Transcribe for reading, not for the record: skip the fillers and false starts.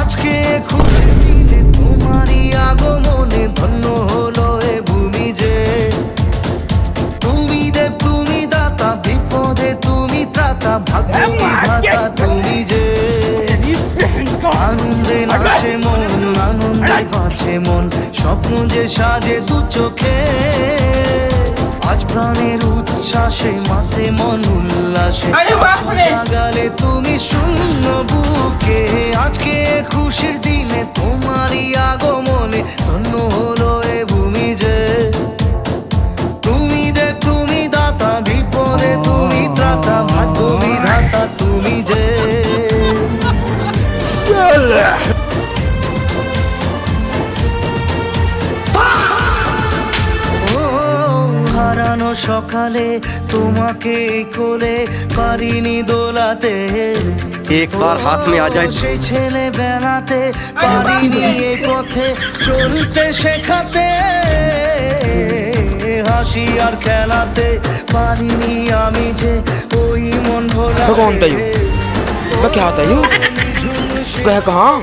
আজকে খুশি দিনে তোমারই আগমনে ধন্য হলো এ ভূমি যে। তুমি দেব তুমি দাতা, বিপদে তুমি ত্রাতা, ভাগ্য বিধাতা তুমি যে। আনন্দে নাচে মন, আনন্দে বাঁচে মন, স্বপ্ন যে সাজে দু চোখে। আজ প্রাণের উচ্ছ্বাসে মাতে মন উল্লাসে, জাগালে তুমি শূন্য বুকে। আজকে খুশির দিনে তোমারই আগমনে ধন্য হলো এ ভূমি যে। তুমি দেব তুমি দাতা, বিপদে তুমি ত্রাতা, ভাগ্য বিধাতা তুমি যে। হারানো সকালে তোমাকে কোলে পারিনি দোলাতে, একবার হাত মে আ যায়। সেই ছেলে বেড়াতে পারিনি এই পথে চলতে শেখাতে, হাসি আর খেলাতে পারিনি আমি যে ওই মন ভোলা। कौन था यू? मैं क्या आता यू? गया कहाँ?